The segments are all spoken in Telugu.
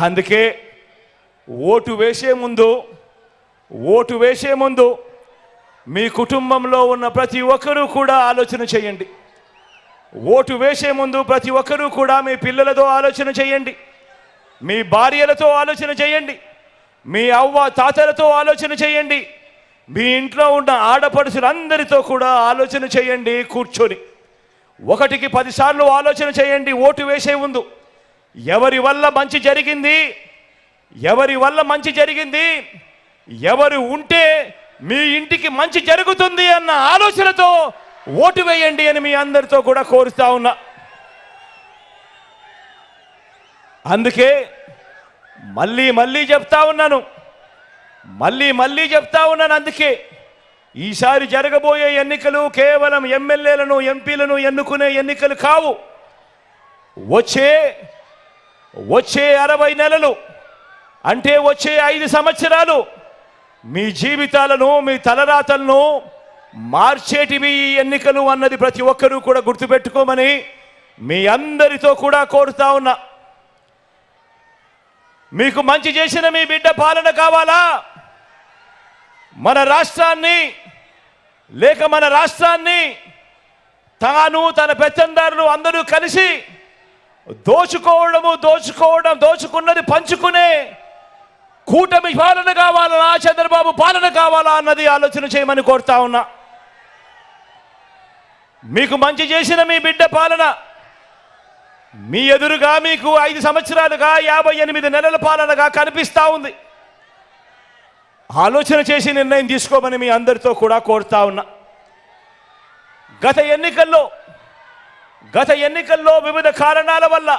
అందుకే ఓటు వేసే ముందు మీ కుటుంబంలో ఉన్న ప్రతి ఒక్కరూ కూడా ఆలోచన చేయండి. ఓటు వేసే ముందు ప్రతి ఒక్కరూ కూడా మీ పిల్లలతో ఆలోచన చేయండి, మీ భార్యలతో ఆలోచన చేయండి, మీ అవ్వ తాతలతో ఆలోచన చేయండి, మీ ఇంట్లో ఉన్న ఆడపడుచులందరితో కూడా ఆలోచన చేయండి. కూర్చొని 1కి 10 సార్లు ఆలోచన చేయండి. ఓటు వేసే ముందు ఎవరి వల్ల మంచి జరిగింది, ఎవరు ఉంటే మీ ఇంటికి మంచి జరుగుతుంది అన్న ఆలోచనతో ఓటు వేయండి అని మీ అందరితో కూడా కోరుతా ఉన్నా. అందుకే మళ్ళీ చెప్తా ఉన్నాను, అందుకే ఈసారి జరగబోయే ఎన్నికలు కేవలం ఎమ్మెల్యేలను ఎంపీలను ఎన్నుకునే ఎన్నికలు కావు. వచ్చే 60 నెలలు అంటే వచ్చే 5 సంవత్సరాలు మీ జీవితాలను, మీ తలరాతలను మార్చేటివి ఈ ఎన్నికలు అన్నది ప్రతి ఒక్కరూ కూడా గుర్తుపెట్టుకోమని మీ అందరితో కూడా కోరుతా ఉన్నా. మీకు మంచి చేసిన మీ బిడ్డ పాలన కావాలా? మన రాష్ట్రాన్ని తాను తన పెత్తందారులు అందరూ కలిసి దోచుకున్నది పంచుకునే కూటమి పాలన కావాలా, చంద్రబాబు పాలన కావాలా అన్నది ఆలోచన చేయమని కోరుతా ఉన్నా. మీకు మంచి చేసిన మీ బిడ్డ పాలన మీ ఎదురుగా మీకు 5 సంవత్సరాలుగా 58 నెలల పాలనగా కనిపిస్తా ఉంది. ఆలోచన చేసి నిర్ణయం తీసుకోమని మీ అందరితో కూడా కోరుతా ఉన్నా. గత ఎన్నికల్లో వివిధ కారణాల వల్ల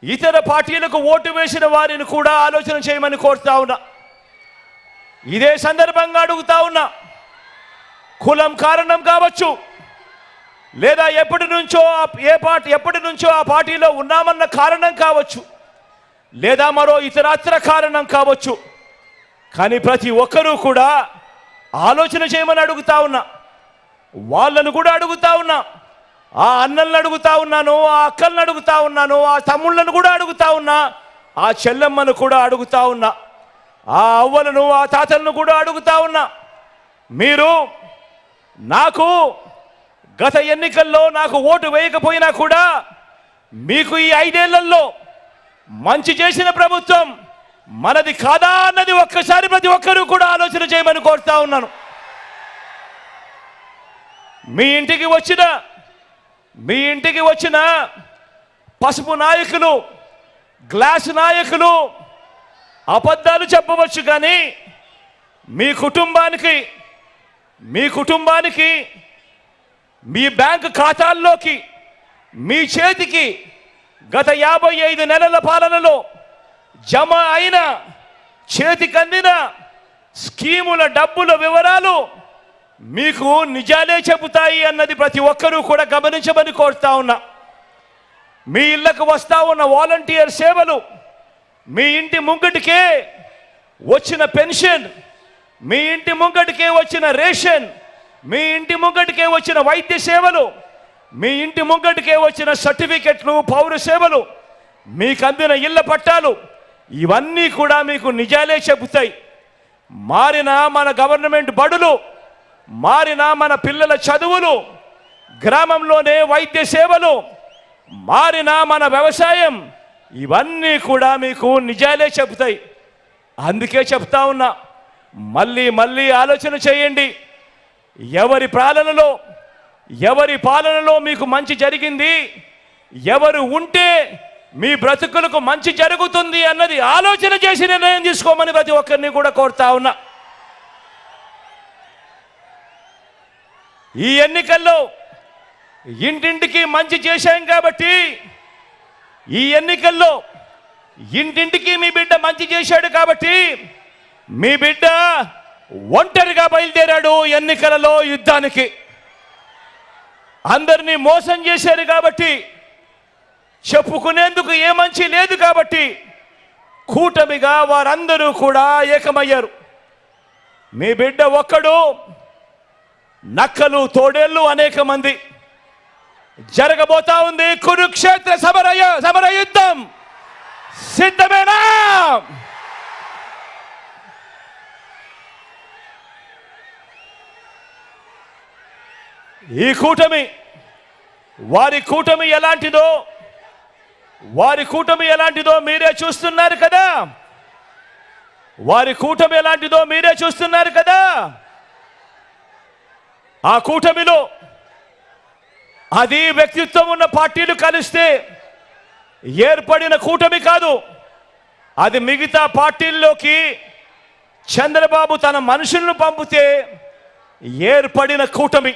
ఇతర పార్టీలకు ఓటు వేసిన వారిని కూడా ఆలోచన చేయమని కోరుతా ఉన్నా. ఇదే సందర్భంగా అడుగుతా ఉన్నా, కులం కారణం కావచ్చు, లేదా ఎప్పటి నుంచో ఆ పార్టీలో ఉన్నామన్న కారణం కావచ్చు, లేదా మరో ఇతరత్ర కారణం కావచ్చు, కానీ ప్రతి ఒక్కరూ కూడా ఆలోచన చేయమని అడుగుతా ఉన్నా. వాళ్ళను కూడా అడుగుతా ఉన్నా, ఆ అన్నలను అడుగుతా ఉన్నాను, ఆ అక్కలను అడుగుతా ఉన్నాను, ఆ తమ్ముళ్ళను కూడా అడుగుతా ఉన్నా, ఆ చెల్లెమ్మను కూడా అడుగుతా ఉన్నా, ఆ అవ్వలను ఆ తాతలను కూడా అడుగుతా ఉన్నా. మీరు నాకు గత ఎన్నికల్లో నాకు ఓటు వేయకపోయినా కూడా మీకు ఈ 5 ఏళ్లలో మంచి చేసిన ప్రభుత్వం మనది కాదా అన్నది ఒక్కసారి ప్రతి ఒక్కరూ కూడా ఆలోచన చేయమని కోరుతా ఉన్నాను. మీ ఇంటికి వచ్చిన పసుపు నాయకులు, గ్లాసు నాయకులు అబద్ధాలు చెప్పవచ్చు, కానీ మీ కుటుంబానికి మీ బ్యాంకు ఖాతాల్లోకి మీ చేతికి గత 55 నెలల పాలనలో జమ అయిన చేతికందిన స్కీముల డబ్బుల వివరాలు మీకు నిజాలే చెబుతాయి అన్నది ప్రతి ఒక్కరూ కూడా గమనించమని కోరుతా ఉన్నా. మీ ఇళ్లకు వస్తా ఉన్న వాలంటీర్ సేవలు, మీ ఇంటి ముంగటికే వచ్చిన పెన్షన్, మీ ఇంటి ముంగటికే వచ్చిన రేషన్, మీ ఇంటి ముంగటికే వచ్చిన వైద్య సేవలు, మీ ఇంటి ముంగటికే వచ్చిన సర్టిఫికెట్లు, పౌర సేవలు, మీకు అందిన ఇళ్ల పట్టాలు, ఇవన్నీ కూడా మీకు నిజాలే చెబుతాయి. మారిన మన గవర్నమెంట్ బడులు, మారిన మన పిల్లల చదువులు, గ్రామంలోనే వైద్య సేవలు, మారిన మన వ్యవసాయం, ఇవన్నీ కూడా మీకు నిజాలే చెబుతాయి. అందుకే చెప్తా ఉన్నా, మళ్ళీ ఆలోచన చేయండి. ఎవరి పాలనలో మీకు మంచి జరిగింది, ఎవరు ఉంటే మీ బ్రతుకులకు మంచి జరుగుతుంది అన్నది ఆలోచన చేసి నిర్ణయం తీసుకోమని ప్రతి ఒక్కరిని కూడా కోరుతా ఉన్నా. ఈ ఎన్నికల్లో ఇంటింటికి మంచి చేశాం కాబట్టి, ఈ ఎన్నికల్లో ఇంటింటికి మీ బిడ్డ మంచి చేశాడు కాబట్టి, మీ బిడ్డ ఒంటరిగా బయలుదేరాడు ఎన్నికలలో యుద్ధానికి. అందరినీ మోసం చేశారు కాబట్టి, చెప్పుకునేందుకు ఏ మంచి లేదు కాబట్టి కూటమిగా వారందరూ కూడా ఏకమయ్యారు. మీ బిడ్డ ఒక్కడు, నక్కలు తోడేళ్ళు అనేక మంది. జరగబోతా ఉంది కురుక్షేత్ర సమర యుద్ధం. సిద్ధమేనా? ఈ కూటమి వారి కూటమి ఎలాంటిదో మీరే చూస్తున్నారు కదా. వారి కూటమి ఎలాంటిదో మీరే చూస్తున్నారు కదా. ఆ కూటమిలో అది వ్యక్తిత్వం ఉన్న పార్టీలు కలిస్తే ఏర్పడిన కూటమి కాదు. అది మిగతా పార్టీల్లోకి చంద్రబాబు తన మనుషులను పంపితే ఏర్పడిన కూటమి.